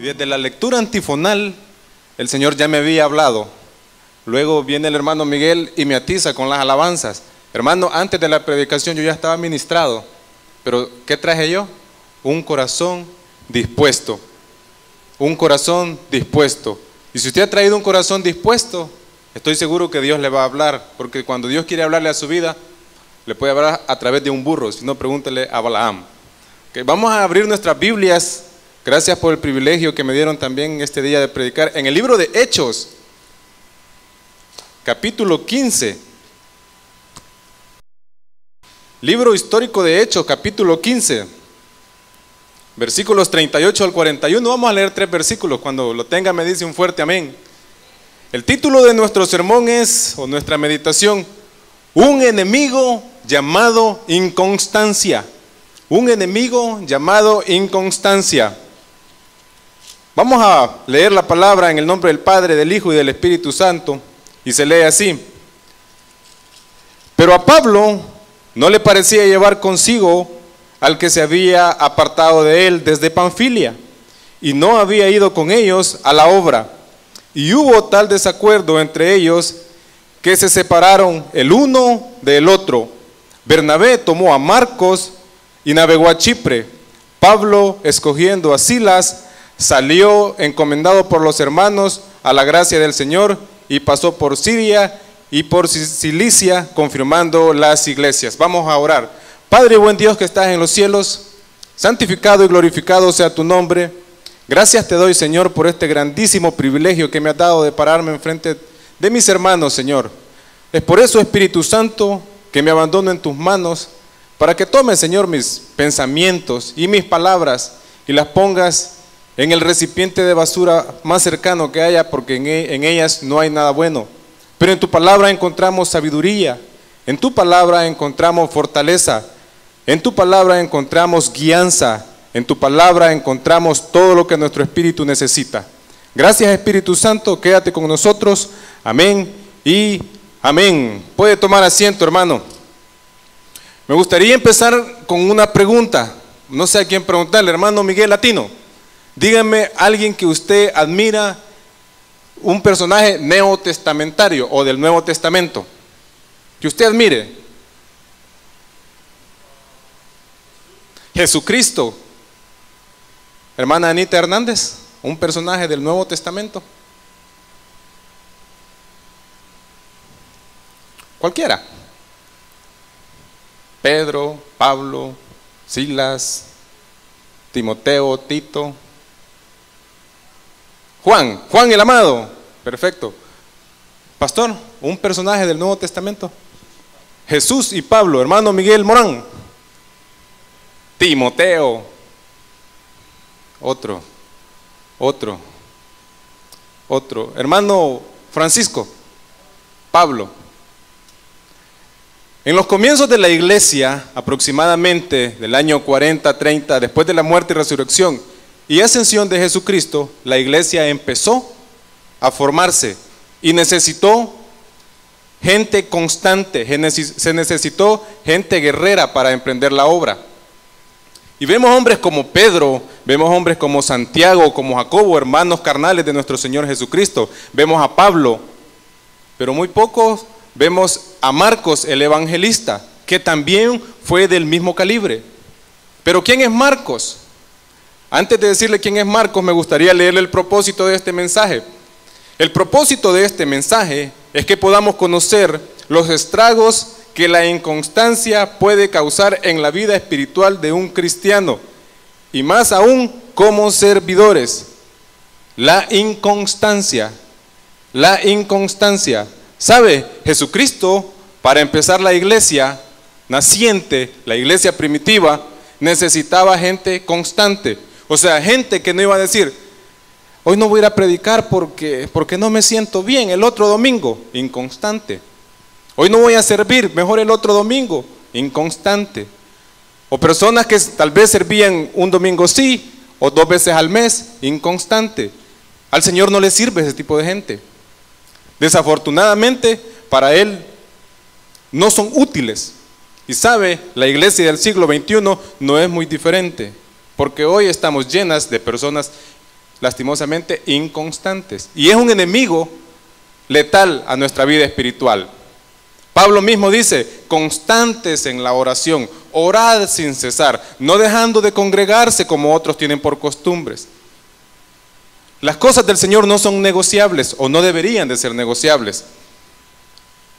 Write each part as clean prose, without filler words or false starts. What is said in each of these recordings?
Desde la lectura antifonal, el Señor ya me había hablado. Luego viene el hermano Miguel y me atiza con las alabanzas. Hermano, antes de la predicación yo ya estaba ministrado. Pero ¿qué traje yo? Un corazón dispuesto. Un corazón dispuesto. Y si usted ha traído un corazón dispuesto, estoy seguro que Dios le va a hablar. Porque cuando Dios quiere hablarle a su vida, le puede hablar a través de un burro. Si no, pregúntele a Balaam. Okay, vamos a abrir nuestras Biblias. Gracias por el privilegio que me dieron también este día de predicar. En el libro de Hechos, capítulo 15. Libro histórico de Hechos, capítulo 15. Versículos 38 al 41. Vamos a leer 3 versículos. Cuando lo tenga me dice un fuerte amén. El título de nuestro sermón es, o nuestra meditación, un enemigo llamado inconstancia. Un enemigo llamado inconstancia. Vamos a leer la palabra en el nombre del Padre, del Hijo y del Espíritu Santo. Y se lee así. Pero a Pablo no le parecía llevar consigo al que se había apartado de él desde Panfilia, y no había ido con ellos a la obra. Y hubo tal desacuerdo entre ellos que se separaron el uno del otro. Bernabé tomó a Marcos y navegó a Chipre. Pablo, escogiendo a Silas, salió encomendado por los hermanos a la gracia del Señor y pasó por Siria y por Cilicia, confirmando las iglesias. Vamos a orar. Padre buen Dios que estás en los cielos, santificado y glorificado sea tu nombre. Gracias te doy, Señor, por este grandísimo privilegio que me has dado de pararme enfrente de mis hermanos, Señor. Es por eso, Espíritu Santo, que me abandono en tus manos, para que tomes, Señor, mis pensamientos y mis palabras y las pongas en el recipiente de basura más cercano que haya, porque en ellas no hay nada bueno. Pero en tu palabra encontramos sabiduría, en tu palabra encontramos fortaleza, en tu palabra encontramos guianza, en tu palabra encontramos todo lo que nuestro espíritu necesita. Gracias, Espíritu Santo, quédate con nosotros. Amén y amén. Puede tomar asiento, hermano. Me gustaría empezar con una pregunta. No sé a quién preguntarle, hermano Miguel Latino. Dígame alguien que usted admira, un personaje neotestamentario o del Nuevo Testamento, que usted admire. Jesucristo. Hermana Anita Hernández, un personaje del Nuevo Testamento. Cualquiera. Pedro, Pablo, Silas, Timoteo, Tito. Juan el amado, perfecto. Pastor, un personaje del Nuevo Testamento. Jesús y Pablo, hermano Miguel Morán. Timoteo. Otro. Hermano Francisco. Pablo. En los comienzos de la iglesia, aproximadamente del año 40-30, después de la muerte y resurrección y ascensión de Jesucristo, la iglesia empezó a formarse y necesitó gente constante, se necesitó gente guerrera para emprender la obra. Y vemos hombres como Pedro, vemos hombres como Santiago, como Jacobo, hermanos carnales de nuestro Señor Jesucristo. Vemos a Pablo, pero muy pocos vemos a Marcos, el evangelista, que también fue del mismo calibre. Pero ¿quién es Marcos? Antes de decirle quién es Marcos, me gustaría leerle el propósito de este mensaje. El propósito de este mensaje es que podamos conocer los estragos que la inconstancia puede causar en la vida espiritual de un cristiano, y más aún como servidores. La inconstancia. ¿Sabe? Jesucristo, para empezar la iglesia naciente, la iglesia primitiva, necesitaba gente constante. O sea, gente que no iba a decir, hoy no voy a ir a predicar porque no me siento bien, el otro domingo. Inconstante. Hoy no voy a servir, mejor el otro domingo. Inconstante. O personas que tal vez servían un domingo sí, o 2 veces al mes. Inconstante. Al Señor no le sirve ese tipo de gente. Desafortunadamente, para Él no son útiles. Y sabe, la iglesia del siglo XXI no es muy diferente, porque hoy estamos llenas de personas lastimosamente inconstantes. Y es un enemigo letal a nuestra vida espiritual. Pablo mismo dice, constantes en la oración, orad sin cesar, no dejando de congregarse como otros tienen por costumbres. Las cosas del Señor no son negociables o no deberían de ser negociables.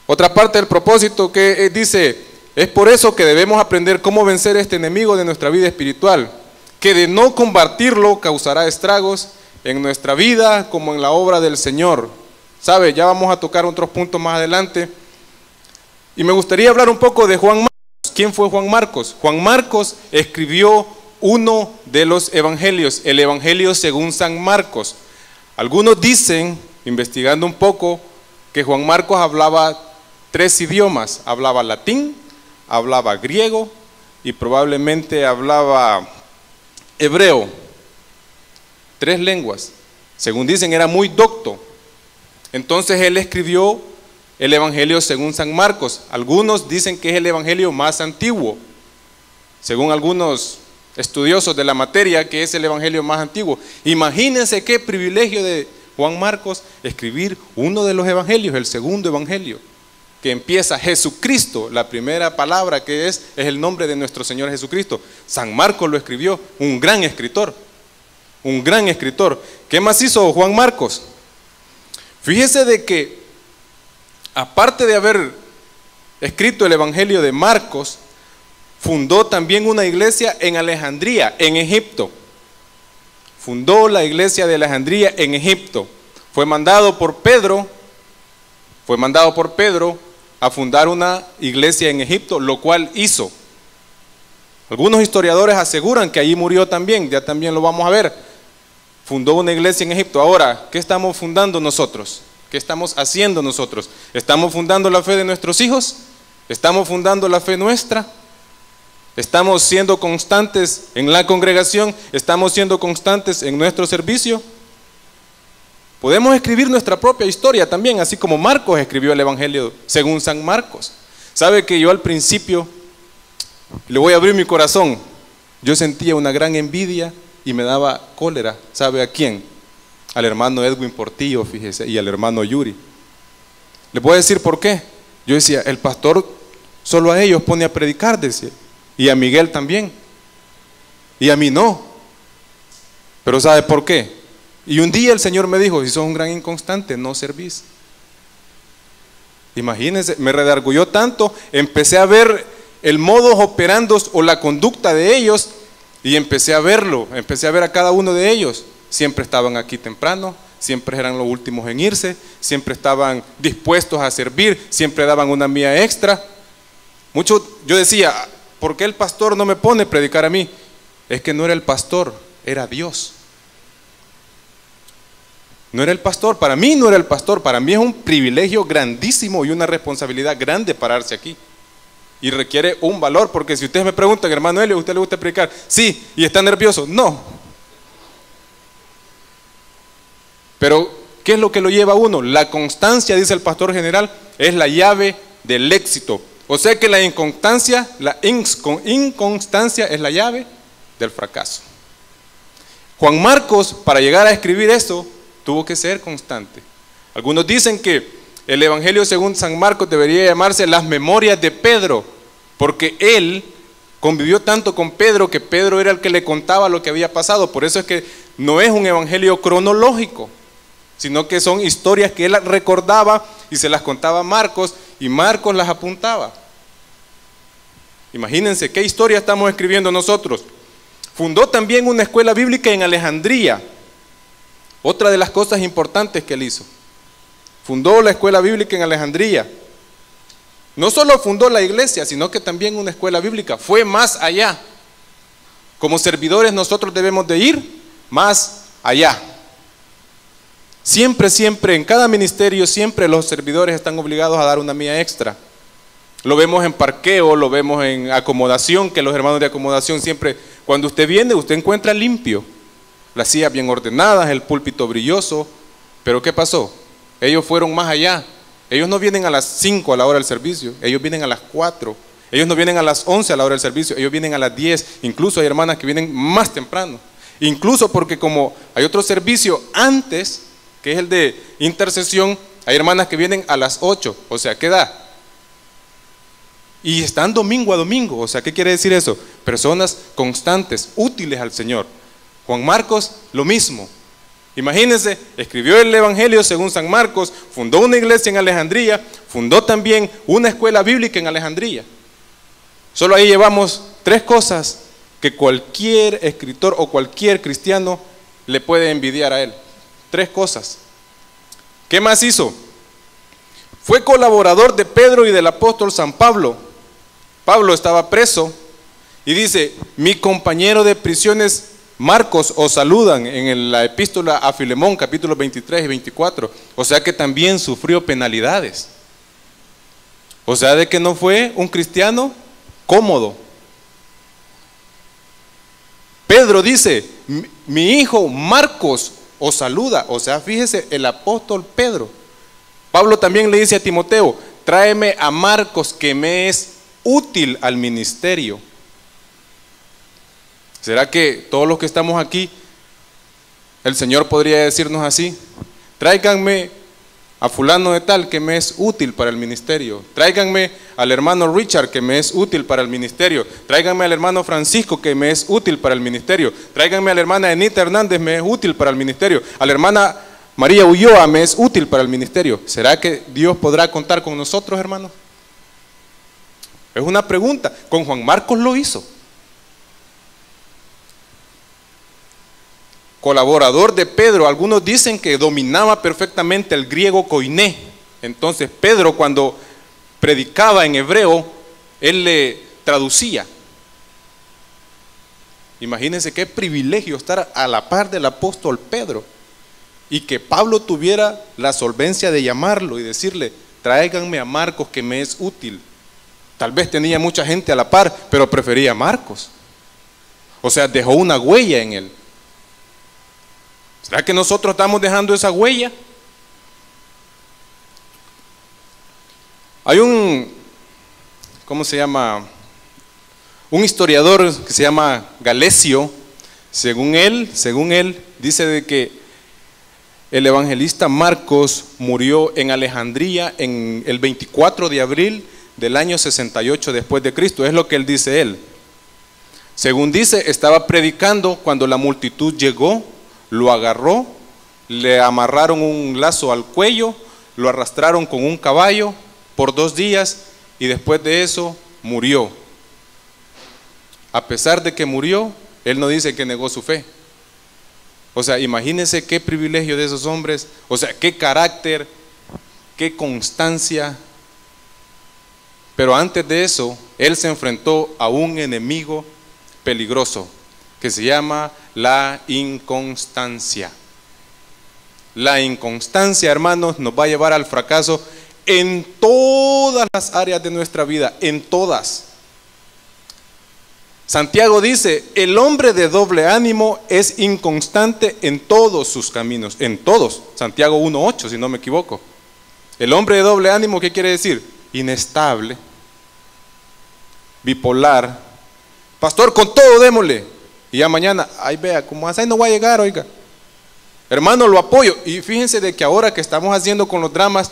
Otra parte del propósito que dice, es por eso que debemos aprender cómo vencer este enemigo de nuestra vida espiritual, que de no combatirlo causará estragos en nuestra vida como en la obra del Señor. ¿Sabe? Ya vamos a tocar otros puntos más adelante. Y me gustaría hablar un poco de Juan Marcos. ¿Quién fue Juan Marcos? Juan Marcos escribió uno de los evangelios, el Evangelio según San Marcos. Algunos dicen, investigando un poco, que Juan Marcos hablaba 3 idiomas. Hablaba latín, hablaba griego y probablemente hablaba hebreo. 3 lenguas. Según dicen, era muy docto. Entonces él escribió el Evangelio según San Marcos. Algunos dicen que es el Evangelio más antiguo, según algunos estudiosos de la materia, que es el Evangelio más antiguo. Imagínense qué privilegio de Juan Marcos escribir uno de los Evangelios, el segundo Evangelio, que empieza Jesucristo, la primera palabra que es el nombre de nuestro Señor Jesucristo. San Marcos lo escribió, un gran escritor, un gran escritor. ¿Qué más hizo Juan Marcos? Fíjese de que aparte de haber escrito el Evangelio de Marcos, fundó también una iglesia en Alejandría, en Egipto. Fundó la iglesia de Alejandría en Egipto. Fue mandado por Pedro a fundar una iglesia en Egipto, lo cual hizo. Algunos historiadores aseguran que allí murió también, ya también lo vamos a ver. Fundó una iglesia en Egipto. Ahora, ¿qué estamos fundando nosotros? ¿Qué estamos haciendo nosotros? ¿Estamos fundando la fe de nuestros hijos? ¿Estamos fundando la fe nuestra? ¿Estamos siendo constantes en la congregación? ¿Estamos siendo constantes en nuestro servicio? Podemos escribir nuestra propia historia también, así como Marcos escribió el Evangelio según San Marcos. ¿Sabe que yo al principio, le voy a abrir mi corazón, yo sentía una gran envidia y me daba cólera? ¿Sabe a quién? Al hermano Edwin Portillo, fíjese, y al hermano Yuri. ¿Le puedo decir por qué? Yo decía, el pastor solo a ellos pone a predicar, decía, y a Miguel también, y a mí no. Pero ¿sabe por qué? Y un día el Señor me dijo, si sos un gran inconstante, no servís. Imagínense, me redarguyó tanto, empecé a ver el modus operandi o la conducta de ellos, y empecé a verlo, empecé a ver a cada uno de ellos. Siempre estaban aquí temprano, siempre eran los últimos en irse, siempre estaban dispuestos a servir, siempre daban una mía extra. Yo decía, ¿por qué el pastor no me pone a predicar a mí? Es que no era el pastor, era Dios. No era el pastor, para mí no era el pastor, para mí es un privilegio grandísimo y una responsabilidad grande pararse aquí. Y requiere un valor, porque si ustedes me preguntan, hermano Elio, ¿a usted le gusta predicar? Sí, ¿y está nervioso? No. Pero, ¿qué es lo que lo lleva a uno? La constancia, dice el pastor general, es la llave del éxito. O sea que la inconstancia es la llave del fracaso. Juan Marcos, para llegar a escribir eso, tuvo que ser constante. Algunos dicen que el Evangelio según San Marcos debería llamarse las memorias de Pedro, porque él convivió tanto con Pedro que Pedro era el que le contaba lo que había pasado. Por eso es que no es un evangelio cronológico, sino que son historias que él recordaba y se las contaba a Marcos y Marcos las apuntaba. Imagínense qué historia estamos escribiendo nosotros. Fundó también una escuela bíblica en Alejandría, otra de las cosas importantes que él hizo. Fundó la escuela bíblica en Alejandría. No solo fundó la iglesia, sino que también una escuela bíblica. Fue más allá. Como servidores nosotros debemos de ir más allá. Siempre, en cada ministerio, siempre los servidores están obligados a dar una mía extra. Lo vemos en parqueo, lo vemos en acomodación, que los hermanos de acomodación siempre, cuando usted viene, usted encuentra limpio. Las sillas bien ordenadas, el púlpito brilloso. Pero ¿qué pasó? Ellos fueron más allá. Ellos no vienen a las 5 a la hora del servicio, ellos vienen a las 4. Ellos no vienen a las 11 a la hora del servicio, ellos vienen a las 10. Incluso hay hermanas que vienen más temprano. Incluso porque como hay otro servicio antes, que es el de intercesión, hay hermanas que vienen a las 8, o sea, ¿qué da? Y están domingo a domingo, o sea, ¿qué quiere decir eso? Personas constantes, útiles al Señor. Juan Marcos, lo mismo. Imagínense, escribió el Evangelio según San Marcos, fundó una iglesia en Alejandría, fundó también una escuela bíblica en Alejandría. Solo ahí llevamos 3 cosas que cualquier escritor o cualquier cristiano le puede envidiar a él. 3 cosas. ¿Qué más hizo? Fue colaborador de Pedro y del apóstol San Pablo. Pablo estaba preso y dice, mi compañero de prisiones Marcos os saludan, en la epístola a Filemón, capítulos 23 y 24. O sea que también sufrió penalidades. O sea de que no fue un cristiano cómodo. Pedro dice, mi hijo Marcos os saluda. O sea, fíjese, el apóstol Pedro. Pablo también le dice a Timoteo, tráeme a Marcos que me es útil al ministerio. ¿Será que todos los que estamos aquí, el Señor podría decirnos así? Tráiganme a fulano de tal que me es útil para el ministerio. Tráiganme al hermano Richard que me es útil para el ministerio. Tráiganme al hermano Francisco que me es útil para el ministerio. Tráiganme a la hermana Anita Hernández, me es útil para el ministerio. A la hermana María Ulloa me es útil para el ministerio. ¿Será que Dios podrá contar con nosotros, hermanos? Es una pregunta. Con Juan Marcos lo hizo. Colaborador de Pedro, algunos dicen que dominaba perfectamente el griego koiné. Entonces Pedro, cuando predicaba en hebreo, él le traducía. Imagínense qué privilegio estar a la par del apóstol Pedro y que Pablo tuviera la solvencia de llamarlo y decirle, tráiganme a Marcos que me es útil. Tal vez tenía mucha gente a la par, pero prefería a Marcos. O sea, dejó una huella en él. ¿Será que nosotros estamos dejando esa huella? Hay ¿cómo se llama? Un historiador que se llama Galesio. Según él, dice de que el evangelista Marcos murió en Alejandría en el 24 de abril del año 68 después de Cristo. Es lo que él dice él. Según dice, estaba predicando cuando la multitud llegó, lo agarró, le amarraron un lazo al cuello, lo arrastraron con un caballo por 2 días y después de eso murió. A pesar de que murió, él no dice que negó su fe. O sea, imagínense qué privilegio de esos hombres, o sea, qué carácter, qué constancia. Pero antes de eso, él se enfrentó a un enemigo peligroso que se llama la inconstancia. La inconstancia, hermanos, nos va a llevar al fracaso en todas las áreas de nuestra vida, en todas. Santiago dice, el hombre de doble ánimo es inconstante en todos sus caminos, en todos. Santiago 1:8, si no me equivoco. El hombre de doble ánimo, ¿qué quiere decir? Inestable, bipolar. Pastor, con todo démosle. Y ya mañana, ay vea, como hace, no va a llegar, oiga. Hermano, lo apoyo. Y fíjense de que ahora que estamos haciendo con los dramas,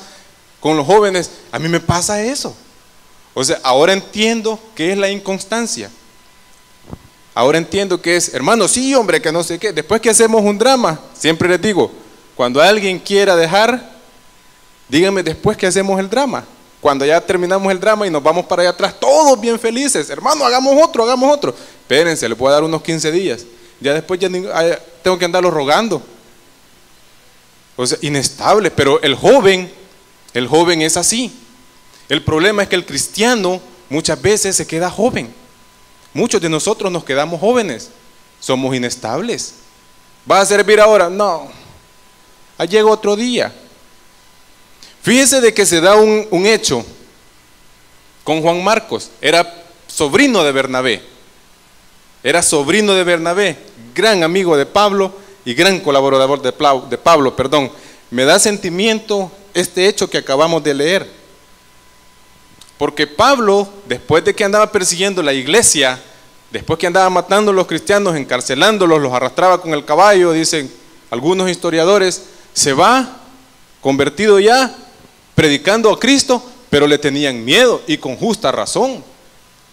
con los jóvenes, a mí me pasa eso. O sea, ahora entiendo qué es la inconstancia. Ahora entiendo que es, hermano, sí, hombre, que no sé qué. Después que hacemos un drama, siempre les digo, cuando alguien quiera dejar, díganme después que hacemos el drama. Cuando ya terminamos el drama y nos vamos para allá atrás, todos bien felices, hermano, hagamos otro. Espérense, les voy a dar unos 15 días. Ya después ya tengo que andarlo rogando. O sea, inestable, pero el joven es así. El problema es que el cristiano muchas veces se queda joven. Muchos de nosotros nos quedamos jóvenes, somos inestables. ¿Vas a servir ahora? No, ahí llega otro día. Fíjese de que se da un hecho con Juan Marcos, era sobrino de Bernabé, gran amigo de Pablo y gran colaborador de Pablo, perdón. Me da sentimiento este hecho que acabamos de leer, porque Pablo, después de que andaba persiguiendo la iglesia después que andaba matando a los cristianos, encarcelándolos, los arrastraba con el caballo, dicen algunos historiadores, se va convertido ya, predicando a Cristo, pero le tenían miedo y con justa razón.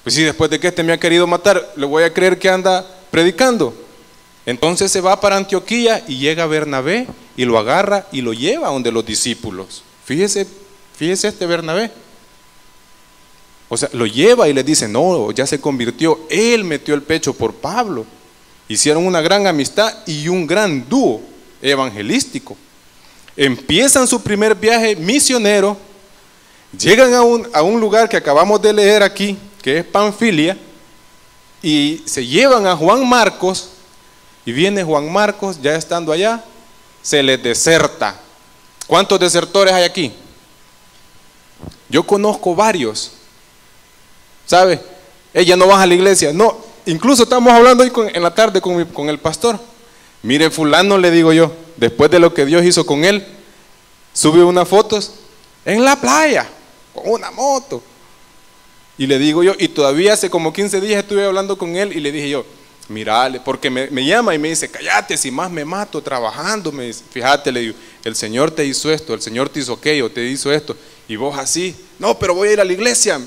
Pues si después de que este me ha querido matar, le voy a creer que anda predicando. Entonces se va para Antioquía y llega Bernabé y lo agarra y lo lleva donde los discípulos. Fíjese este Bernabé. O sea, lo lleva y le dice, no, ya se convirtió. Él metió el pecho por Pablo. Hicieron una gran amistad y un gran dúo evangelístico. Empiezan su primer viaje misionero. Llegan a un lugar que acabamos de leer aquí, que es Panfilia, y se llevan a Juan Marcos, y viene Juan Marcos, ya estando allá, se les deserta. ¿Cuántos desertores hay aquí? Yo conozco varios. ¿Sabe? Ella no baja a la iglesia. No, incluso estamos hablando hoy en la tarde con el pastor. Mire, fulano, le digo yo, después de lo que Dios hizo con él, sube unas fotos en la playa, con una moto. Y le digo yo, y todavía hace como 15 días estuve hablando con él y le dije yo, mirale, porque me llama y me dice, cállate, si más me mato trabajando, me dice, fíjate, le digo, el Señor te hizo esto, el Señor te hizo aquello, te hizo esto, y vos así, no, pero voy a ir a la iglesia.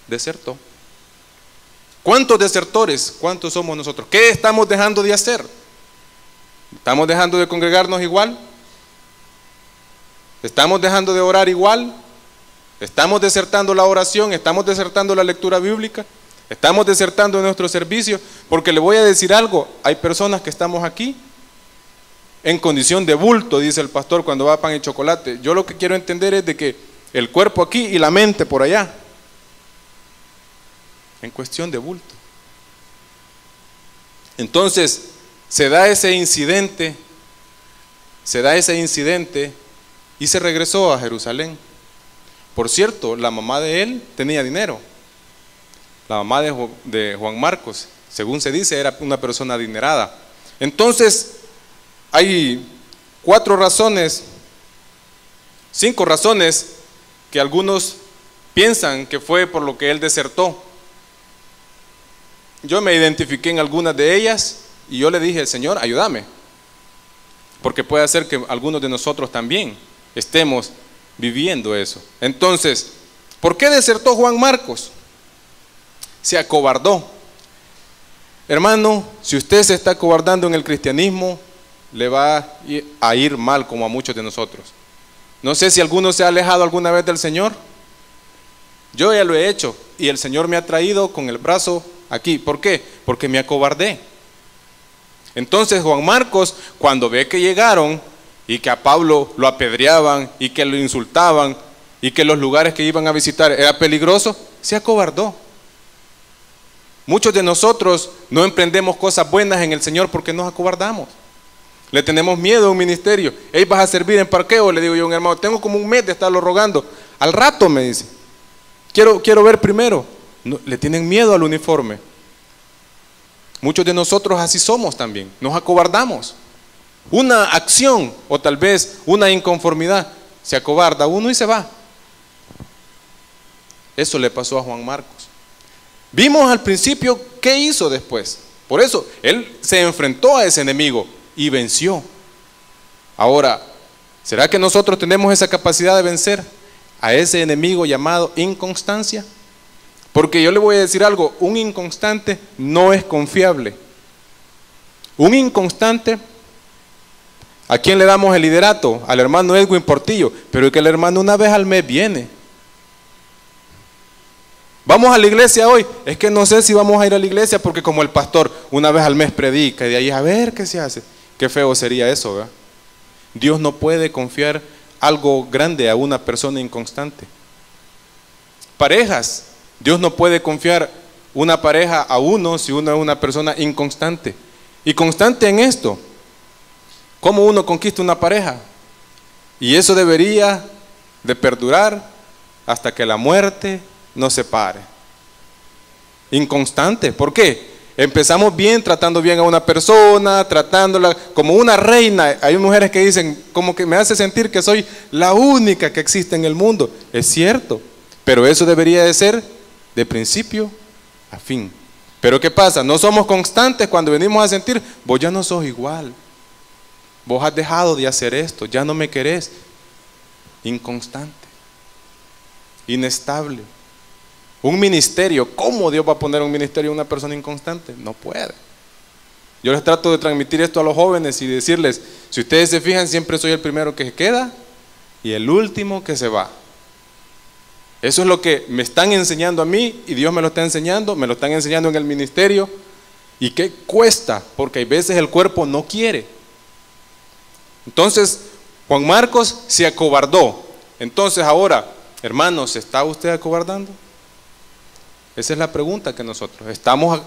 Desertó. ¿Cuántos desertores? ¿Cuántos somos nosotros? ¿Qué estamos dejando de hacer? ¿Estamos dejando de congregarnos igual? ¿Estamos dejando de orar igual? ¿Estamos desertando la oración? ¿Estamos desertando la lectura bíblica? ¿Estamos desertando nuestro servicio? Porque le voy a decir algo, hay personas que estamos aquí en condición de bulto, dice el pastor cuando va a pan y chocolate. Yo lo que quiero entender es de que el cuerpo aquí y la mente por allá, en cuestión de bulto. Entonces se da ese incidente y se regresó a Jerusalén. Por cierto, la mamá de él tenía dinero. La mamá de Juan Marcos, según se dice, era una persona adinerada. Entonces hay 5 razones que algunos piensan que fue por lo que él desertó. Yo me identifiqué en algunas de ellas y yo le dije, Señor, ayúdame, porque puede ser que algunos de nosotros también estemos viviendo eso. Entonces, ¿por qué desertó Juan Marcos? Se acobardó. Hermano, si usted se está acobardando en el cristianismo, le va a ir mal como a muchos de nosotros. No sé si alguno se ha alejado alguna vez del Señor. Yo ya lo he hecho y el Señor me ha traído con el brazo aquí. ¿Por qué? Porque me acobardé. Entonces Juan Marcos, cuando ve que llegaron y que a Pablo lo apedreaban y que lo insultaban y que los lugares que iban a visitar era peligroso, se acobardó. Muchos de nosotros no emprendemos cosas buenas en el Señor porque nos acobardamos. Le tenemos miedo a un ministerio. Ey, ¿vas a servir en parqueo? Le digo yo a un hermano, tengo como un mes de estarlo rogando. Al rato me dice, quiero ver primero. No, le tienen miedo al uniforme. Muchos de nosotros así somos también, nos acobardamos. Una acción o tal vez una inconformidad, se acobarda uno y se va. Eso le pasó a Juan Marcos. Vimos al principio qué hizo después. Por eso, él se enfrentó a ese enemigo y venció. Ahora, ¿será que nosotros tenemos esa capacidad de vencer a ese enemigo llamado inconstancia? Porque yo le voy a decir algo, un inconstante no es confiable. Un inconstante, ¿a quién le damos el liderato? Al hermano Edwin Portillo, pero es que el hermano una vez al mes viene. Vamos a la iglesia hoy, es que no sé si vamos a ir a la iglesia porque como el pastor una vez al mes predica y de ahí a ver qué se hace. Qué feo sería eso, ¿verdad? Dios no puede confiar algo grande a una persona inconstante. Parejas, Dios no puede confiar una pareja a uno si uno es una persona inconstante. Y constante en esto, ¿cómo uno conquista una pareja? Y eso debería de perdurar hasta que la muerte nos separe. Inconstante, ¿por qué? Empezamos bien, tratando bien a una persona, tratándola como una reina. Hay mujeres que dicen, como que me hace sentir que soy la única que existe en el mundo. Es cierto, pero eso debería de ser de principio a fin. Pero ¿qué pasa? No somos constantes cuando venimos a sentir, vos ya no sos igual. Vos has dejado de hacer esto, ya no me querés. Inconstante, inestable. Un ministerio, ¿cómo Dios va a poner un ministerio a una persona inconstante? No puede. Yo les trato de transmitir esto a los jóvenes y decirles, si ustedes se fijan, siempre soy el primero que se queda y el último que se va. Eso es lo que me están enseñando a mí y Dios me lo está enseñando, me lo están enseñando en el ministerio. ¿Y qué cuesta? Porque hay veces el cuerpo no quiere. Entonces, Juan Marcos se acobardó. Entonces ahora, hermanos, ¿se está usted acobardando? Esa es la pregunta que nosotros estamos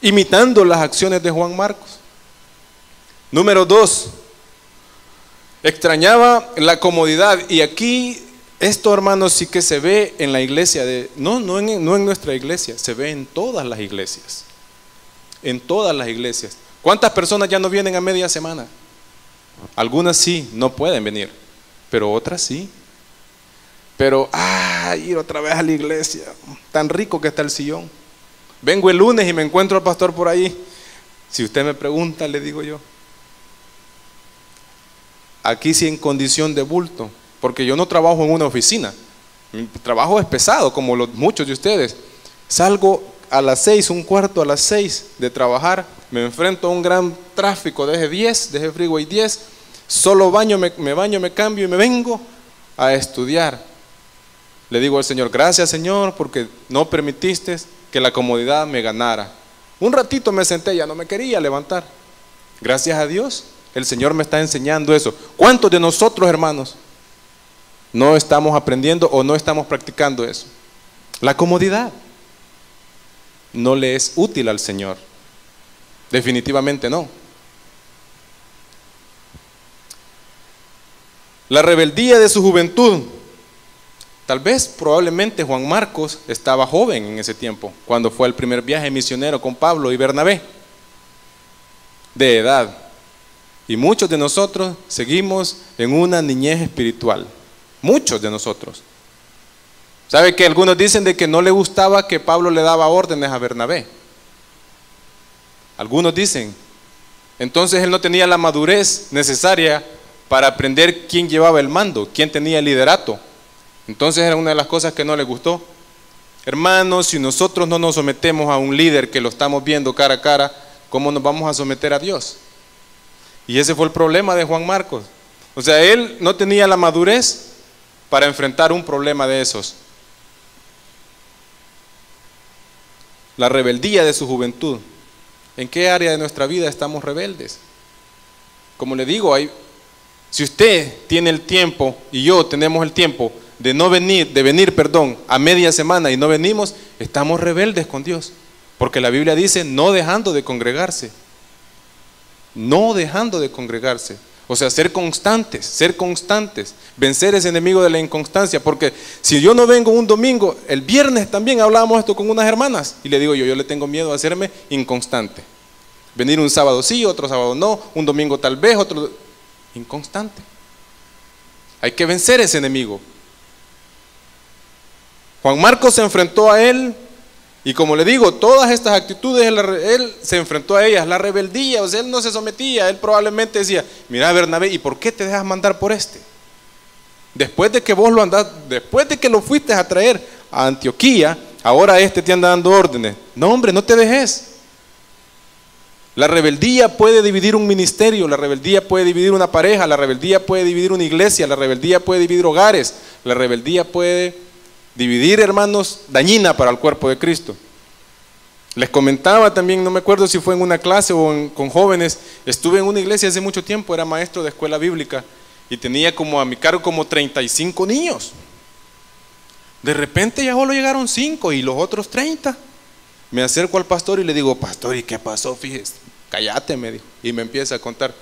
imitando las acciones de Juan Marcos. Número 2, extrañaba la comodidad. Y aquí, esto, hermanos, sí que se ve en la iglesia, no en nuestra iglesia, se ve en todas las iglesias. En todas las iglesias. ¿Cuántas personas ya no vienen a media semana? Algunas sí, no pueden venir, pero otras sí. Pero, ir otra vez a la iglesia, tan rico que está el sillón. Vengo el lunes y me encuentro al pastor por ahí. Si usted me pregunta, le digo yo. Aquí sí en condición de bulto, porque yo no trabajo en una oficina. Mi trabajo es pesado, como muchos de ustedes. Salgo a las 6, un cuarto a las 6 de trabajar, me enfrento a un gran tráfico, deje Freeway 10, solo me baño, me cambio y me vengo a estudiar. Le digo al Señor, gracias Señor, porque no permitiste que la comodidad me ganara. Un ratito me senté, ya no me quería levantar. Gracias a Dios, el Señor me está enseñando eso. ¿Cuántos de nosotros, hermanos, no estamos aprendiendo o no estamos practicando eso? La comodidad no le es útil al Señor. Definitivamente no. La rebeldía de su juventud. Tal vez, probablemente Juan Marcos estaba joven en ese tiempo, cuando fue el primer viaje misionero con Pablo y Bernabé, de edad. Y muchos de nosotros seguimos en una niñez espiritual. Muchos de nosotros. ¿Sabe que algunos dicen de que no le gustaba que Pablo le daba órdenes a Bernabé? Algunos dicen. Entonces él no tenía la madurez necesaria para aprender quién llevaba el mando, quién tenía el liderato. Entonces era una de las cosas que no le gustó. Hermanos, si nosotros no nos sometemos a un líder que lo estamos viendo cara a cara, ¿cómo nos vamos a someter a Dios? Y ese fue el problema de Juan Marcos. O sea, él no tenía la madurez para enfrentar un problema de esos. La rebeldía de su juventud. ¿En qué área de nuestra vida estamos rebeldes? Como le digo, si usted tiene el tiempo y yo tenemos el tiempo de venir a media semana y no venimos, estamos rebeldes con Dios. Porque la Biblia dice no dejando de congregarse. No dejando de congregarse. O sea, ser constantes, vencer ese enemigo de la inconstancia. Porque si yo no vengo un domingo, el viernes también hablábamos esto con unas hermanas y le digo yo le tengo miedo a hacerme inconstante. Venir un sábado sí, otro sábado no, un domingo tal vez, otro inconstante. Hay que vencer ese enemigo. Juan Marcos se enfrentó a él y como le digo, todas estas actitudes él se enfrentó a ellas, la rebeldía, o sea, él no se sometía, él probablemente decía, mira Bernabé, ¿y por qué te dejas mandar por este? Después de que vos después de que lo fuiste a traer a Antioquía, ahora este te anda dando órdenes. No hombre, no te dejes. La rebeldía puede dividir un ministerio, la rebeldía puede dividir una pareja, la rebeldía puede dividir una iglesia, la rebeldía puede dividir hogares, la rebeldía puede dividir, hermanos, dañina para el cuerpo de Cristo. Les comentaba también, no me acuerdo si fue en una clase o con jóvenes, estuve en una iglesia hace mucho tiempo, era maestro de escuela bíblica y tenía a mi cargo como 35 niños. De repente ya solo llegaron 5 y los otros 30. Me acerco al pastor y le digo, pastor, ¿y qué pasó? Fíjese, cállate, me dijo. Y me empieza a contar.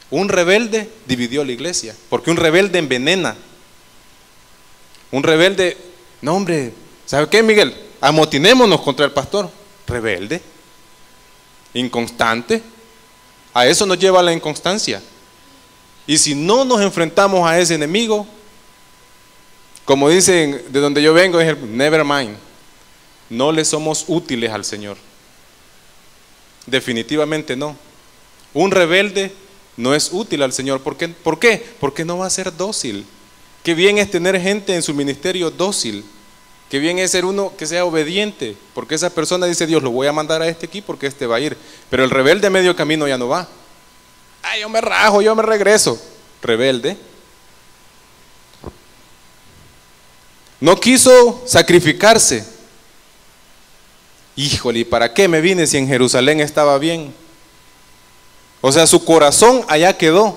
Un rebelde dividió la iglesia, porque un rebelde envenena. Un rebelde, no hombre, ¿sabe qué, Miguel? Amotinémonos contra el pastor. Rebelde, inconstante. A eso nos lleva la inconstancia. Y si no nos enfrentamos a ese enemigo, como dicen de donde yo vengo, es el never mind. No le somos útiles al Señor. Definitivamente no. Un rebelde no es útil al Señor. ¿Por qué? ¿Por qué? Porque no va a ser dócil. Qué bien es tener gente en su ministerio dócil. Qué bien es ser uno que sea obediente, porque esa persona dice: Dios, lo voy a mandar a este aquí porque este va a ir. Pero el rebelde a medio camino ya no va. Ay, yo me rajo, yo me regreso. Rebelde. No quiso sacrificarse. Híjole, ¿y para qué me vine si en Jerusalén estaba bien? O sea, su corazón allá quedó.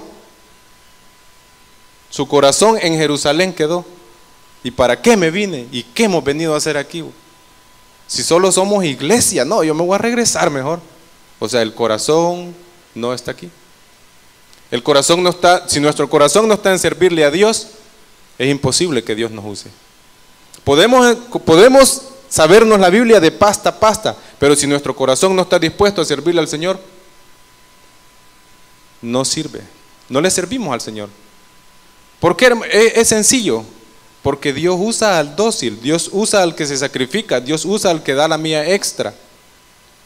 Su corazón en Jerusalén quedó. ¿Y para qué me vine? ¿Y qué hemos venido a hacer aquí? Si solo somos iglesia, no, yo me voy a regresar mejor. O sea, el corazón no está aquí. El corazón no está, si nuestro corazón no está en servirle a Dios, es imposible que Dios nos use. Podemos sabernos la Biblia de pasta a pasta, pero si nuestro corazón no está dispuesto a servirle al Señor, no sirve. No le servimos al Señor. ¿Por qué? Es sencillo. Porque Dios usa al dócil, Dios usa al que se sacrifica, Dios usa al que da la mía extra.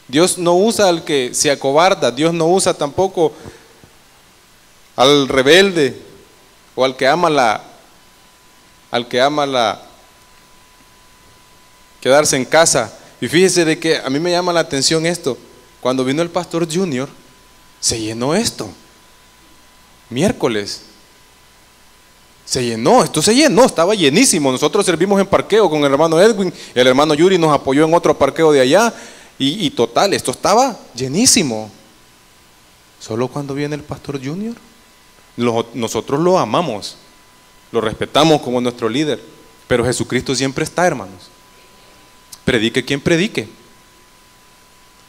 Dios no usa al que se acobarda, Dios no usa tampoco al rebelde o al que ama quedarse en casa. Y fíjese de que a mí me llama la atención esto. Cuando vino el pastor Junior, se llenó esto. Miércoles. Se llenó, esto se llenó, estaba llenísimo. Nosotros servimos en parqueo con el hermano Edwin, el hermano Yuri nos apoyó en otro parqueo de allá y total, esto estaba llenísimo. Solo cuando viene el pastor Junior, nosotros lo amamos, lo respetamos como nuestro líder, pero Jesucristo siempre está, hermanos. Predique quien predique.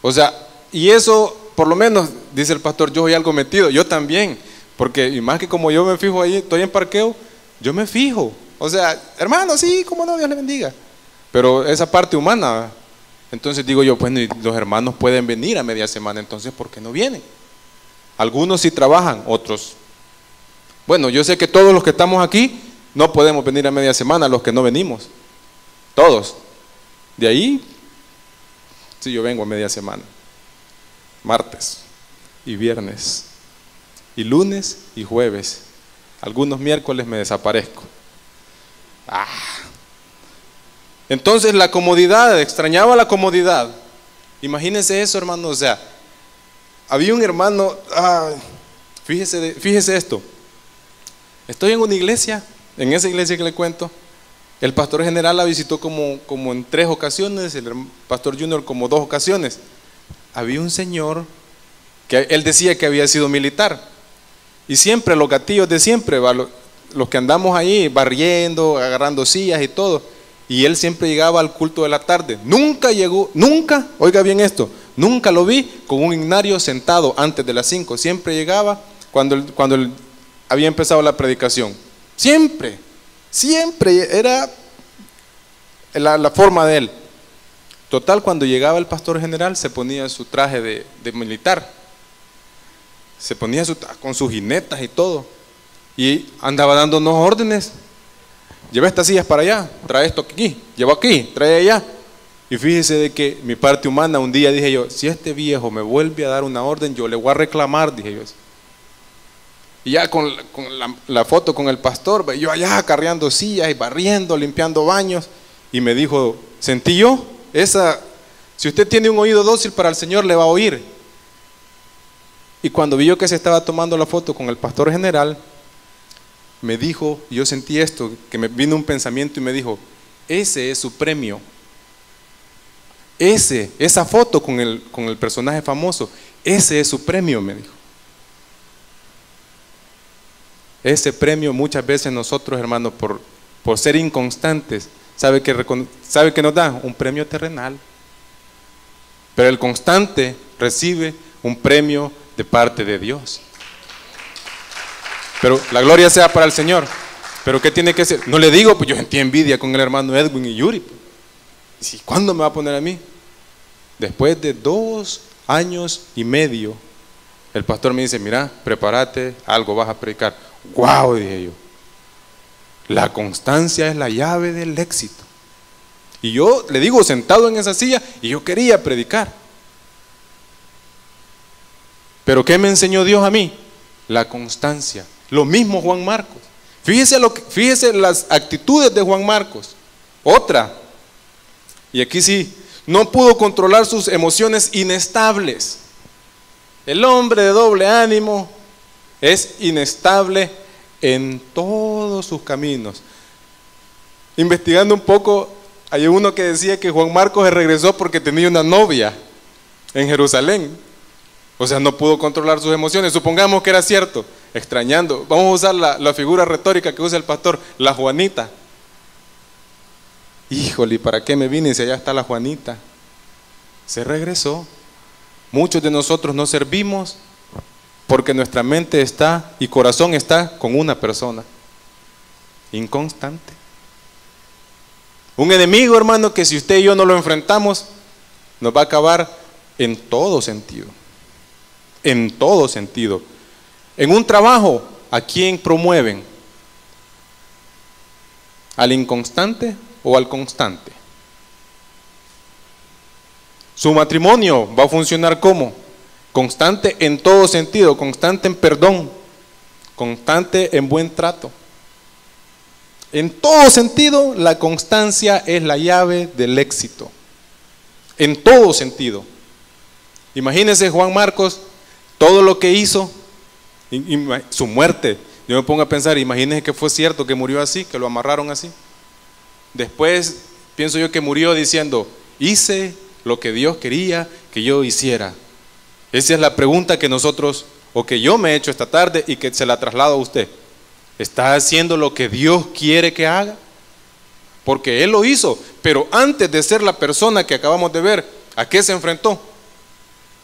O sea, y eso, por lo menos, dice el pastor, yo soy algo metido, yo también, porque y más que como yo me fijo ahí, estoy en parqueo, yo me fijo, o sea, hermano, sí, cómo no, Dios le bendiga. Pero esa parte humana, entonces digo yo, pues los hermanos pueden venir a media semana, entonces ¿por qué no vienen? Algunos sí trabajan, otros. Bueno, yo sé que todos los que estamos aquí no podemos venir a media semana, los que no venimos, todos. De ahí, sí, yo vengo a media semana, martes y viernes, y lunes y jueves. Algunos miércoles me desaparezco. Entonces la comodidad, extrañaba la comodidad. Imagínense eso, hermano. O sea, había un hermano, fíjese esto. Estoy en una iglesia, en esa iglesia que le cuento. El pastor general la visitó como en 3 ocasiones, el pastor Junior como 2 ocasiones. Había un señor que él decía que había sido militar. Y siempre, los gatillos de siempre, los que andamos ahí barriendo, agarrando sillas y todo. Y él siempre llegaba al culto de la tarde. Nunca llegó, nunca, oiga bien esto, nunca lo vi con un ignario sentado antes de las 5. Siempre llegaba cuando había empezado la predicación. Siempre era la forma de él. Total, cuando llegaba el pastor general se ponía su traje de militar. Se ponía con sus jinetas y todo. Y andaba dándonos órdenes. Lleva estas sillas para allá, trae esto aquí, lleva aquí, trae allá. Y fíjese de que mi parte humana, un día dije yo, si este viejo me vuelve a dar una orden, yo le voy a reclamar, dije yo. Y ya con la foto con el pastor, yo allá acarreando sillas y barriendo, limpiando baños. Y me dijo, sentí yo, si usted tiene un oído dócil para el Señor, le va a oír. Y cuando vi yo que se estaba tomando la foto con el pastor general, me dijo, yo sentí esto, que me vino un pensamiento y me dijo, ese es su premio. Esa foto con el personaje famoso, ese es su premio, me dijo. Ese premio muchas veces nosotros, hermanos, por ser inconstantes, ¿sabe que nos da? Un premio terrenal. Pero el constante recibe un premio de parte de Dios. Pero la gloria sea para el Señor. Pero ¿qué tiene que ser? No le digo, pues yo sentí envidia con el hermano Edwin y Yuri. ¿Y cuándo me va a poner a mí? Después de 2 años y medio, el pastor me dice, mira, prepárate, algo vas a predicar. ¡Wow! Dije yo. La constancia es la llave del éxito. Y yo le digo, sentado en esa silla, y yo quería predicar. Pero ¿qué me enseñó Dios a mí? La constancia. Lo mismo Juan Marcos. Fíjese las actitudes de Juan Marcos. Otra, y aquí sí, no pudo controlar sus emociones inestables. El hombre de doble ánimo es inestable en todos sus caminos. Investigando un poco, hay uno que decía que Juan Marcos se regresó porque tenía una novia en Jerusalén. O sea, no pudo controlar sus emociones. Supongamos que era cierto, extrañando. Vamos a usar la figura retórica que usa el pastor, la Juanita. Híjole, ¿para qué me vine si allá está la Juanita? Se regresó. Muchos de nosotros no servimos porque nuestra mente está y corazón está con una persona. Inconstante. Un enemigo, hermano, que si usted y yo no lo enfrentamos, nos va a acabar en todo sentido. En todo sentido. En un trabajo, ¿a quién promueven? ¿Al inconstante o al constante? Su matrimonio va a funcionar ¿cómo? Constante en todo sentido, constante en perdón, constante en buen trato. En todo sentido, la constancia es la llave del éxito. En todo sentido. Imagínense Juan Marcos, todo lo que hizo, su muerte. Yo me pongo a pensar, imagínense que fue cierto que murió así, que lo amarraron así. Después pienso yo que murió diciendo, hice lo que Dios quería que yo hiciera. Esa es la pregunta que nosotros, o que yo me he hecho esta tarde y que se la traslado a usted. ¿Está haciendo lo que Dios quiere que haga? Porque Él lo hizo, pero antes de ser la persona que acabamos de ver, ¿a qué se enfrentó?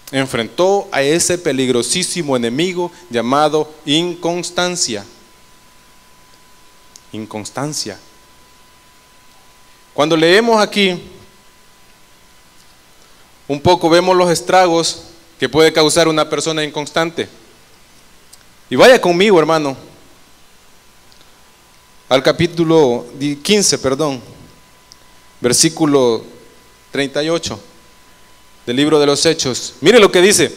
Enfrentó a ese peligrosísimo enemigo llamado inconstancia. Inconstancia. Cuando leemos aquí, un poco vemos los estragos que puede causar una persona inconstante. Y vaya conmigo, hermano, al capítulo 15, versículo 38 del libro de los Hechos. Mire lo que dice: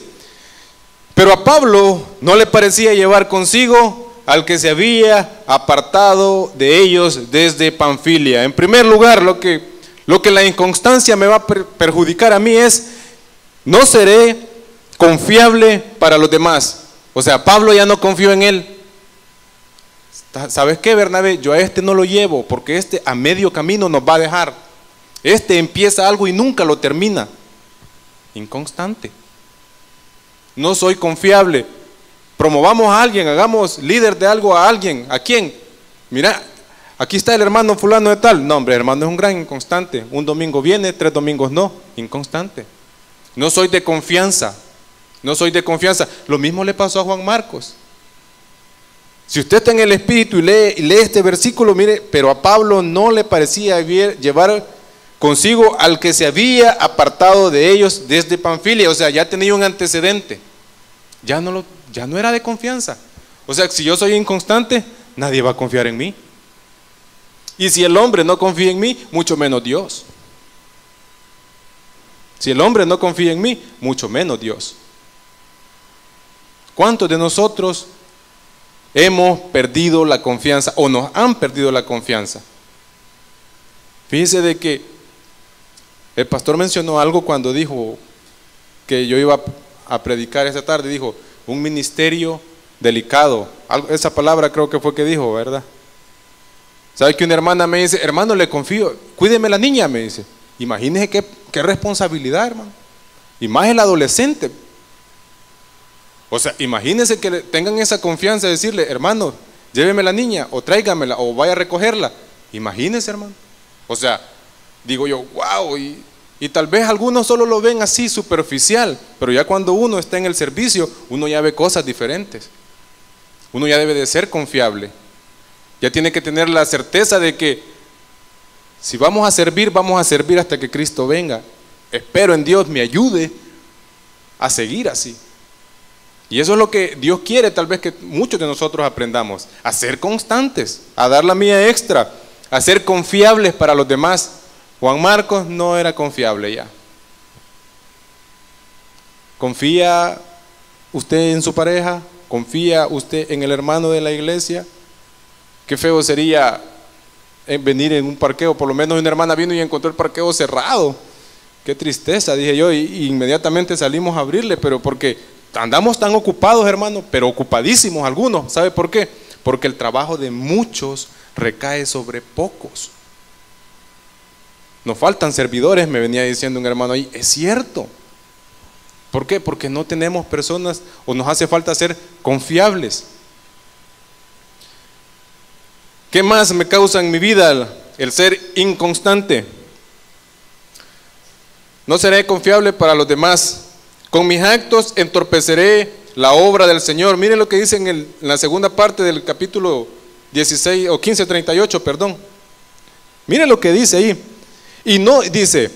pero a Pablo no le parecía llevar consigo al que se había apartado de ellos desde Panfilia. En primer lugar, lo que la inconstancia me va a perjudicar a mí es, no seré confiable para los demás. O sea, Pablo ya no confió en él. ¿Sabes qué, Bernabé? Yo a este no lo llevo, porque este a medio camino nos va a dejar. Este empieza algo y nunca lo termina. Inconstante. No soy confiable. Promovamos a alguien, hagamos líder de algo a alguien. ¿A quién? Mira, aquí está el hermano fulano de tal. No, hombre, hermano, es un gran inconstante. Un domingo viene, 3 domingos no. Inconstante. No soy de confianza. No soy de confianza. Lo mismo le pasó a Juan Marcos. Si usted está en el Espíritu y lee este versículo, mire, pero a Pablo no le parecía llevar consigo al que se había apartado de ellos desde Panfilia. O sea, ya tenía un antecedente. Ya no era de confianza. O sea, si yo soy inconstante, nadie va a confiar en mí. Y si el hombre no confía en mí, mucho menos Dios. Si el hombre no confía en mí, mucho menos Dios. ¿Cuántos de nosotros hemos perdido la confianza o nos han perdido la confianza? Fíjese de que el pastor mencionó algo cuando dijo que yo iba a predicar esta tarde. Dijo, un ministerio delicado. Esa palabra creo que fue que dijo, ¿verdad? ¿Sabe que una hermana me dice, hermano, le confío, cuídeme la niña? Me dice. Imagínese qué responsabilidad, hermano. Y más el adolescente. O sea, imagínense que tengan esa confianza de decirle, hermano, lléveme la niña, o tráigamela, o vaya a recogerla. Imagínense, hermano. O sea, digo yo, wow, y tal vez algunos solo lo ven así, superficial, pero ya cuando uno está en el servicio, uno ya ve cosas diferentes. Uno ya debe de ser confiable. Ya tiene que tener la certeza de que si vamos a servir hasta que Cristo venga. Espero en Dios me ayude a seguir así. Y eso es lo que Dios quiere, tal vez que muchos de nosotros aprendamos, a ser constantes, a dar la mía extra, a ser confiables para los demás. Juan Marcos no era confiable ya. Confía usted en su pareja? ¿Confía usted en el hermano de la iglesia? Qué feo sería venir en un parqueo. Por lo menos una hermana vino y encontró el parqueo cerrado. Qué tristeza, dije yo, y inmediatamente salimos a abrirle, pero porque andamos tan ocupados, hermano, pero ocupadísimos algunos. ¿Sabe por qué? Porque el trabajo de muchos recae sobre pocos. Nos faltan servidores, me venía diciendo un hermano ahí. Es cierto. ¿Por qué? Porque no tenemos personas, o nos hace falta ser confiables. ¿Qué más me causa en mi vida el ser inconstante? No seré confiable para los demás. Con mis actos entorpeceré la obra del Señor. Miren lo que dice en la segunda parte del capítulo 16 o 15:38, perdón. Miren lo que dice ahí. Y no dice,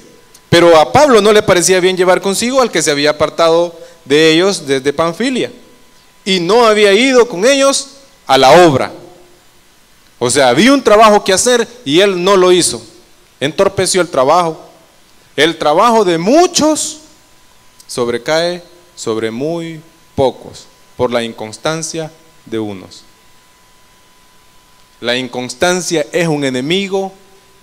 pero a Pablo no le parecía bien llevar consigo al que se había apartado de ellos desde Panfilia, y no había ido con ellos a la obra. O sea, había un trabajo que hacer y él no lo hizo. Entorpeció el trabajo. El trabajo de muchos sobrecae sobre muy pocos por la inconstancia de unos. La inconstancia es un enemigo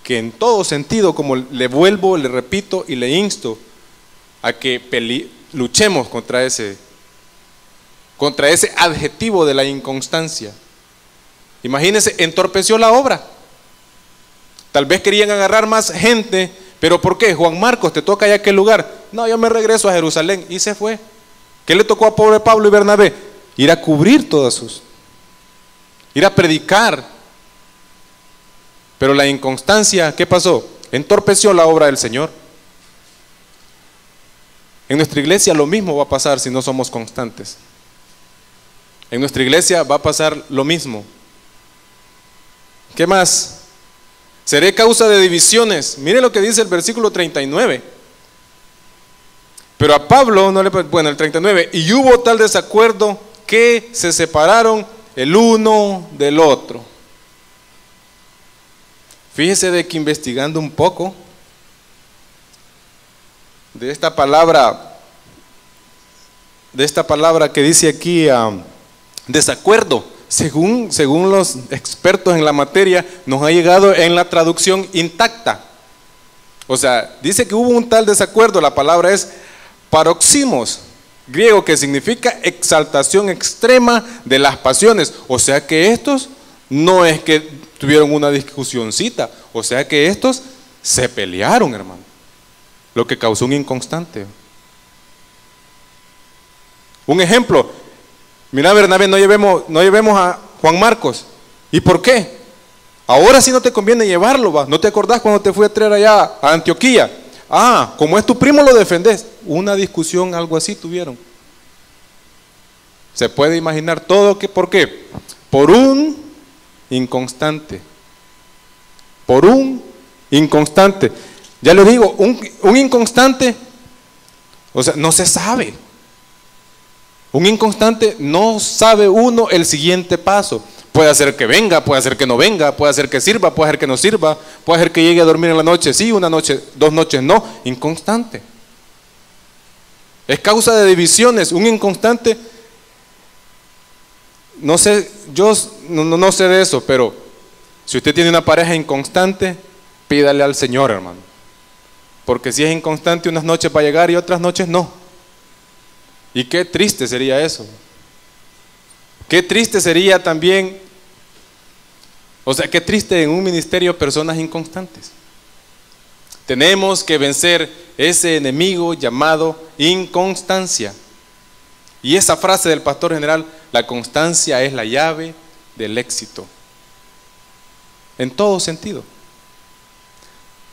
que en todo sentido, como le vuelvo, le repito y le insto a que luchemos contra ese adjetivo de la inconstancia. Imagínense, entorpeció la obra. Tal vez querían agarrar más gente, pero ¿por qué? Juan Marcos, te toca allá aquel lugar. No, yo me regreso a Jerusalén, y se fue. ¿Qué le tocó a pobre Pablo y Bernabé? Ir a cubrir ir a predicar. Pero la inconstancia, ¿qué pasó? Entorpeció la obra del Señor. En nuestra iglesia lo mismo va a pasar si no somos constantes. En nuestra iglesia va a pasar lo mismo. ¿Qué más? Seré causa de divisiones. Mire lo que dice el versículo 39. Pero a Pablo, el 39, y hubo tal desacuerdo que se separaron el uno del otro. Fíjese de que investigando un poco de esta palabra que dice aquí, desacuerdo, según los expertos en la materia, nos ha llegado en la traducción intacta. O sea, dice que hubo un tal desacuerdo. La palabra es paroximos, griego, que significa exaltación extrema de las pasiones. O sea que estos no es que tuvieron una discusioncita, o sea que estos se pelearon, hermano, lo que causó un inconstante. Un ejemplo, mira, Bernabé, no llevemos a Juan Marcos. ¿Y por qué? Ahora sí no te conviene llevarlo, ¿va? ¿No te acordás cuando te fui a traer allá a Antioquía? Ah, como es tu primo lo defendés. Una discusión, algo así tuvieron. Se puede imaginar todo. ¿Por qué? Por un inconstante. Por un inconstante. Ya le digo, un inconstante, o sea, no se sabe. Un inconstante no sabe uno el siguiente paso. Puede ser que venga, puede ser que no venga, puede ser que sirva, puede ser que no sirva, puede ser que llegue a dormir en la noche sí, una noche, 2 noches no. Inconstante. Es causa de divisiones. Un inconstante, no sé, yo no sé de eso, pero si usted tiene una pareja inconstante, pídale al Señor, hermano. Porque si es inconstante, unas noches va a llegar y otras noches no. Y qué triste sería eso. Qué triste sería también, o sea, qué triste en un ministerio personas inconstantes. Tenemos que vencer ese enemigo llamado inconstancia. Y esa frase del pastor general, la constancia es la llave del éxito. En todo sentido.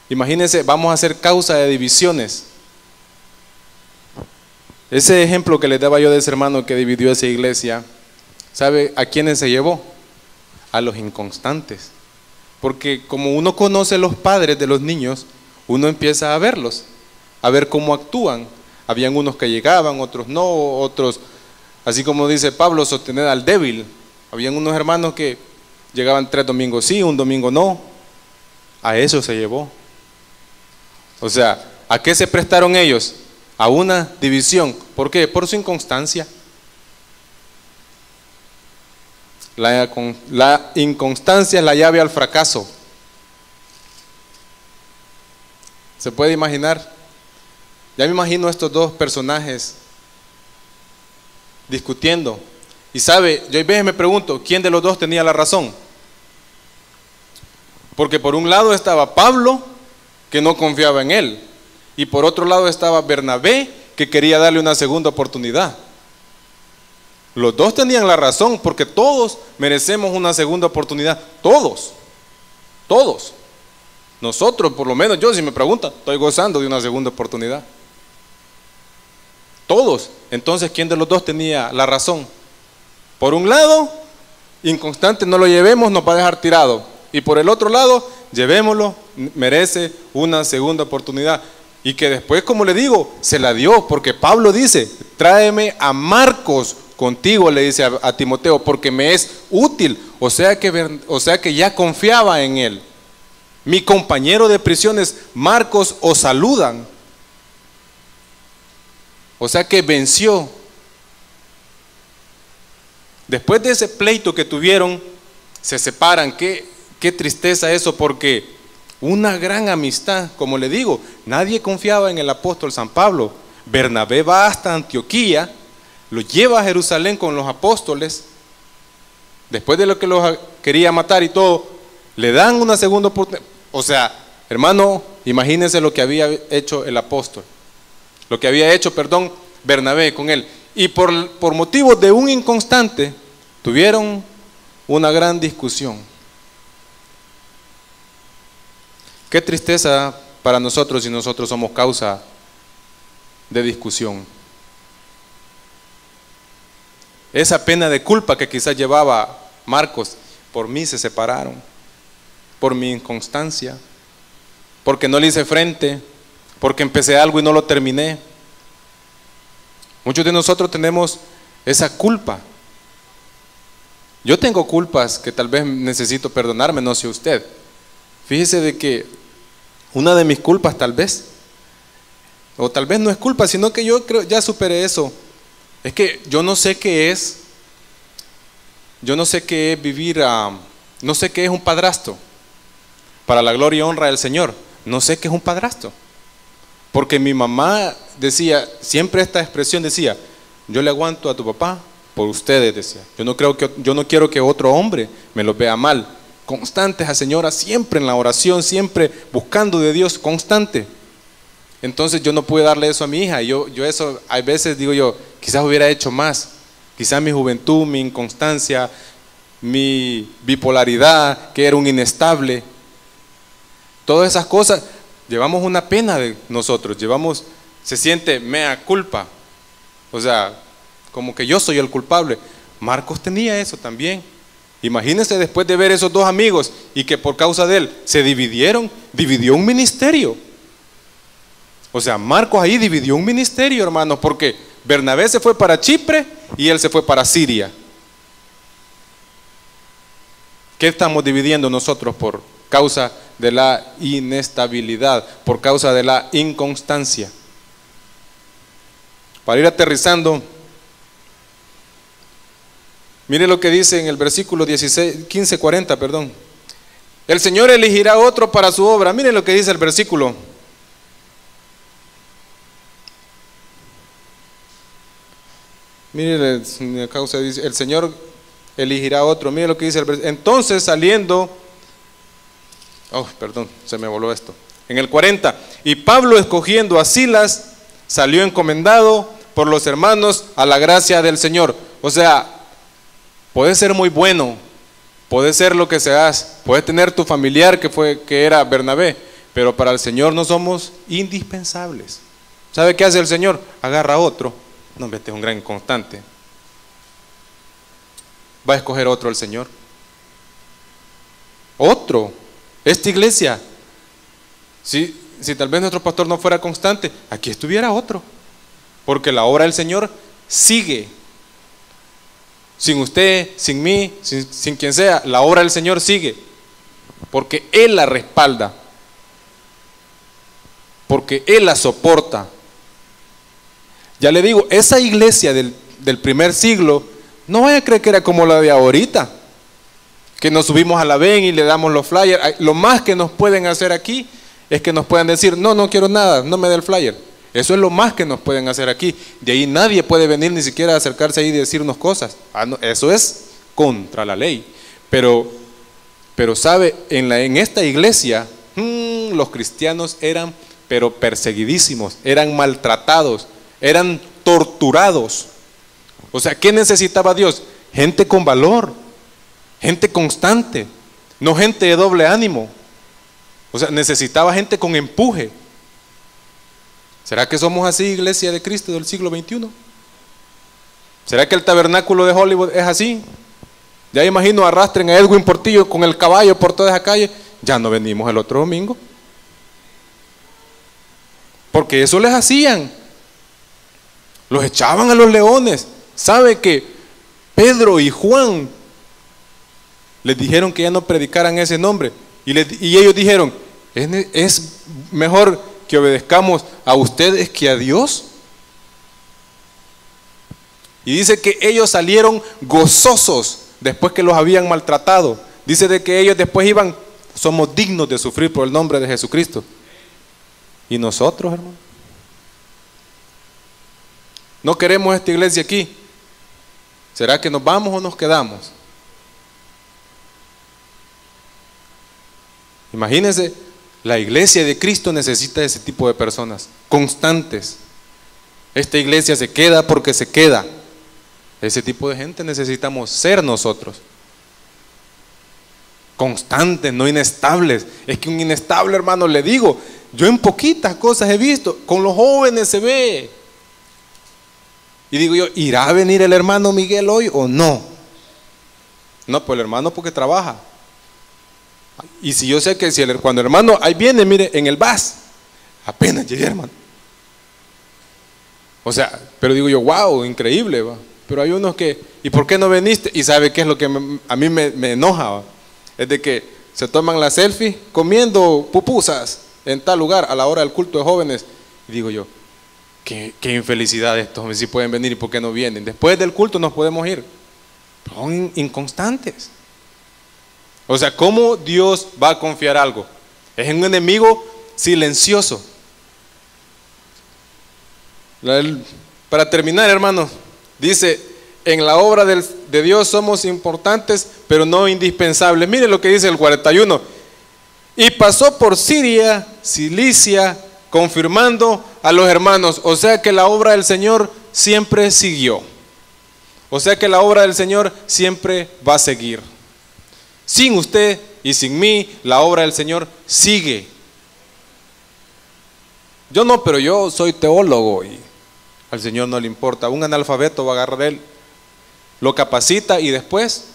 Imagínense, vamos a ser causa de divisiones. Ese ejemplo que les daba yo de ese hermano que dividió esa iglesia, ¿sabe a quiénes se llevó? A los inconstantes. Porque como uno conoce a los padres de los niños, uno empieza a verlos, a ver cómo actúan. Habían unos que llegaban, otros no, otros, así como dice Pablo, sostener al débil. Habían unos hermanos que llegaban 3 domingos sí, un domingo no. A eso se llevó. O sea, ¿a qué se prestaron ellos? A una división. ¿Por qué? Por su inconstancia. La inconstancia es la llave al fracaso. ¿Se puede imaginar? Ya me imagino a estos dos personajes discutiendo. Y sabe, yo a veces me pregunto, ¿quién de los dos tenía la razón? Porque por un lado estaba Pablo, que no confiaba en él. Y por otro lado estaba Bernabé, que quería darle una segunda oportunidad. Los dos tenían la razón, porque todos merecemos una segunda oportunidad. Todos. Todos. Nosotros, por lo menos yo, si me preguntan, estoy gozando de una segunda oportunidad. Todos. Entonces, ¿quién de los dos tenía la razón? Por un lado, inconstante, no lo llevemos, nos va a dejar tirado. Y por el otro lado, llevémoslo, merece una segunda oportunidad. Y que después, como le digo, se la dio, porque Pablo dice, tráeme a Marcos contigo, le dice a Timoteo, porque me es útil. O sea que ya confiaba en él. Mi compañero de prisiones, Marcos, os saludan. O sea que venció. Después de ese pleito que tuvieron, se separan. Qué tristeza eso, porque una gran amistad, como le digo, nadie confiaba en el apóstol San Pablo. Bernabé va hasta Antioquía, lo lleva a Jerusalén con los apóstoles, después de lo que los quería matar y todo, le dan una segunda oportunidad. O sea, hermano, imagínense lo que había hecho el apóstol, lo que había hecho, Bernabé con él. Y por motivos de un inconstante, tuvieron una gran discusión. Qué tristeza para nosotros si nosotros somos causa de discusión. Esa pena de culpa que quizás llevaba Marcos, por mí se separaron, por mi inconstancia, porque no le hice frente, porque empecé algo y no lo terminé. Muchos de nosotros tenemos esa culpa. Yo tengo culpas que tal vez necesito perdonarme, no sé usted. Fíjese de que una de mis culpas tal vez, o tal vez no es culpa, sino que yo creo, ya superé eso. Es que yo no sé qué es vivir, no sé qué es un padrastro. Para la gloria y honra del Señor, no sé qué es un padrastro. Porque mi mamá decía, siempre esta expresión decía, yo le aguanto a tu papá por ustedes, decía. Yo no quiero que otro hombre me lo vea mal. Constante esa señora, siempre en la oración, siempre buscando de Dios, constante. Entonces yo no pude darle eso a mi hija. Yo eso, a veces digo yo, quizás hubiera hecho más. Quizás mi juventud, mi inconstancia, mi bipolaridad, que era un inestable. Todas esas cosas, llevamos una pena de nosotros, se siente mea culpa. O sea, como que yo soy el culpable. Marcos tenía eso también. Imagínense después de ver esos dos amigos y que por causa de él se dividió un ministerio. O sea, Marcos ahí dividió un ministerio, hermanos, porque Bernabé se fue para Chipre y él se fue para Siria. ¿Qué estamos dividiendo nosotros por causa de la inestabilidad, por causa de la inconstancia? Para ir aterrizando, mire lo que dice en el versículo 15:40, perdón. El Señor elegirá otro para su obra. Mire lo que dice el versículo. Mire, la causa dice, el Señor elegirá otro. Mire lo que dice el versículo. Entonces saliendo, se me voló esto. En el 40, y Pablo escogiendo a Silas, salió encomendado por los hermanos a la gracia del Señor. O sea, puede ser muy bueno, puede ser lo que seas, puedes tener tu familiar que era Bernabé, pero para el Señor no somos indispensables. ¿Sabe qué hace el Señor? Agarra a otro. No, este es un gran inconstante. Va a escoger otro el Señor. Otro. Esta iglesia, si tal vez nuestro pastor no fuera constante, aquí estuviera otro. Porque la obra del Señor sigue. Sin usted, sin mí, sin quien sea, la obra del Señor sigue. Porque Él la respalda. Porque Él la soporta. Ya le digo, esa iglesia del primer siglo, no vaya a creer que era como la de ahorita. que nos subimos a la ven y le damos los flyers. Lo más que nos pueden hacer aquí es que nos puedan decir, no, no quiero nada, no me dé el flyer. Eso es lo más que nos pueden hacer aquí. De ahí nadie puede venir ni siquiera a acercarse ahí y decirnos cosas. No, eso es contra la ley. Pero sabe, en esta iglesia, los cristianos eran, pero perseguidísimos, eran maltratados, eran torturados. O sea, ¿qué necesitaba Dios? Gente con valor, gente constante, no gente de doble ánimo. O sea, necesitaba gente con empuje. ¿Será que somos así, iglesia de Cristo del siglo XXI? ¿Será que el tabernáculo de Hollywood es así? Ya imagino arrastren a Edwin Portillo con el caballo por toda esa calle. Ya no venimos el otro domingo. Porque eso les hacían. Los echaban a los leones. ¿Sabe que Pedro y Juan les dijeron que ya no predicaran ese nombre? Y ellos dijeron, es mejor que obedezcamos a ustedes que a Dios. Y dice que ellos salieron gozosos después que los habían maltratado. Dice de que ellos después iban, somos dignos de sufrir por el nombre de Jesucristo. ¿Y nosotros, hermano? ¿No queremos esta iglesia aquí? ¿Será que nos vamos o nos quedamos? Imagínense, la iglesia de Cristo necesita ese tipo de personas, constantes. Esta iglesia se queda porque se queda. Ese tipo de gente necesitamos ser nosotros. Constantes, no inestables. Es que un inestable, hermano, le digo, yo en poquitas cosas he visto, con los jóvenes se ve. Y digo yo, ¿irá a venir el hermano Miguel hoy o no? No, pues el hermano porque trabaja. Y si yo sé que cuando el hermano ahí viene, mire, en el bus, apenas llegué, hermano. O sea, pero digo yo, wow, increíble, va. Pero hay unos que, ¿y por qué no viniste? Y sabe qué es lo que a mí me enoja, va. Es de que se toman la selfie comiendo pupusas en tal lugar a la hora del culto de jóvenes. Y digo yo, qué infelicidad estos jóvenes, si pueden venir y por qué no vienen. Después del culto nos podemos ir. Son inconstantes. O sea, ¿cómo Dios va a confiar algo? Es un enemigo silencioso. Para terminar, hermanos, dice, en la obra de Dios somos importantes, pero no indispensables. Mire lo que dice el 41. Y pasó por Siria, Cilicia, confirmando a los hermanos. O sea que la obra del Señor siempre siguió. O sea que la obra del Señor siempre va a seguir. Sin usted y sin mí, la obra del Señor sigue. Yo no, pero yo soy teólogo y al Señor no le importa. Un analfabeto va a agarrar él, lo capacita y después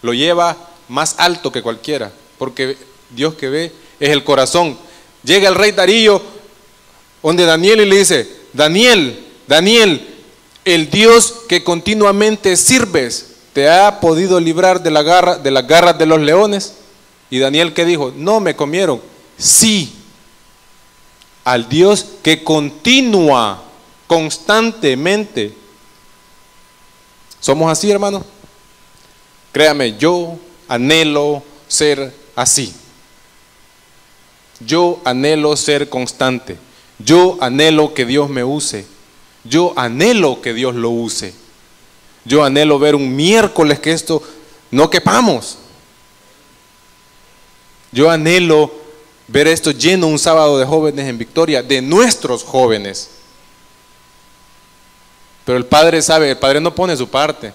lo lleva más alto que cualquiera, porque Dios que ve es el corazón. Llega el rey Darío donde Daniel y le dice, Daniel, el Dios que continuamente sirves, ¿te ha podido librar de las garras de los leones? Y Daniel, ¿qué dijo? No me comieron. Sí, al Dios que continúa constantemente. ¿Somos así, hermano? Créame, yo anhelo ser así. Yo anhelo ser constante. Yo anhelo que Dios me use. Yo anhelo que Dios lo use. Yo anhelo ver un miércoles que esto no quepamos. Yo anhelo ver esto lleno un sábado de jóvenes en Victoria, de nuestros jóvenes. Pero el Padre sabe, el Padre no pone su parte.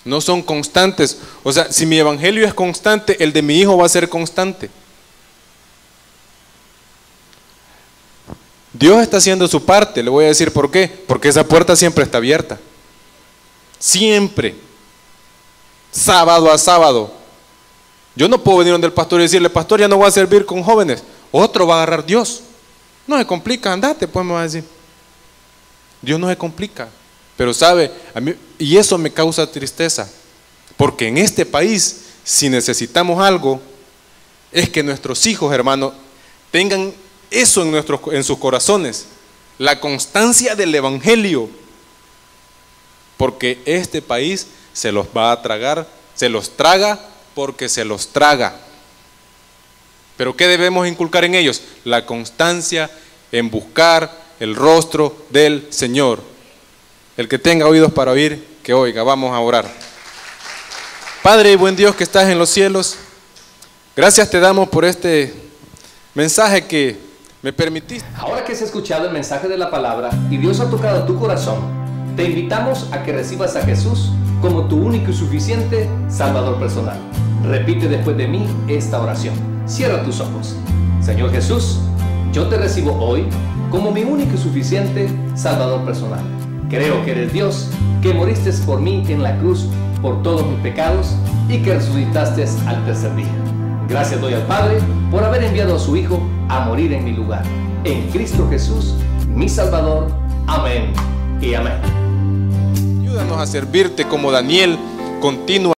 No son constantes. O sea, si mi evangelio es constante, el de mi hijo va a ser constante. Dios está haciendo su parte, le voy a decir por qué. Porque esa puerta siempre está abierta. Siempre. Sábado a sábado. Yo no puedo venir donde el pastor y decirle, pastor, ya no voy a servir con jóvenes. Otro va a agarrar Dios. No se complica, andate, pues me va a decir. Dios no se complica. Pero sabe, a mí, y eso me causa tristeza. Porque en este país, si necesitamos algo, es que nuestros hijos, hermanos, tengan eso en sus corazones. La constancia del evangelio. Porque este país se los va a tragar se los traga porque se los traga. Pero ¿qué debemos inculcar en ellos? La constancia en buscar el rostro del Señor. El que tenga oídos para oír, que oiga. Vamos a orar. Padre y buen Dios que estás en los cielos, gracias te damos por este mensaje que me permitiste. Ahora que has escuchado el mensaje de la palabra y Dios ha tocado tu corazón, te invitamos a que recibas a Jesús como tu único y suficiente Salvador personal. Repite después de mí esta oración. Cierra tus ojos. Señor Jesús, yo te recibo hoy como mi único y suficiente Salvador personal. Creo que eres Dios, que moriste por mí en la cruz por todos mis pecados y que resucitaste al tercer día. Gracias doy al Padre por haber enviado a su Hijo a morir en mi lugar. En Cristo Jesús, mi Salvador. Amén y amén. Ayúdanos a servirte como Daniel continua.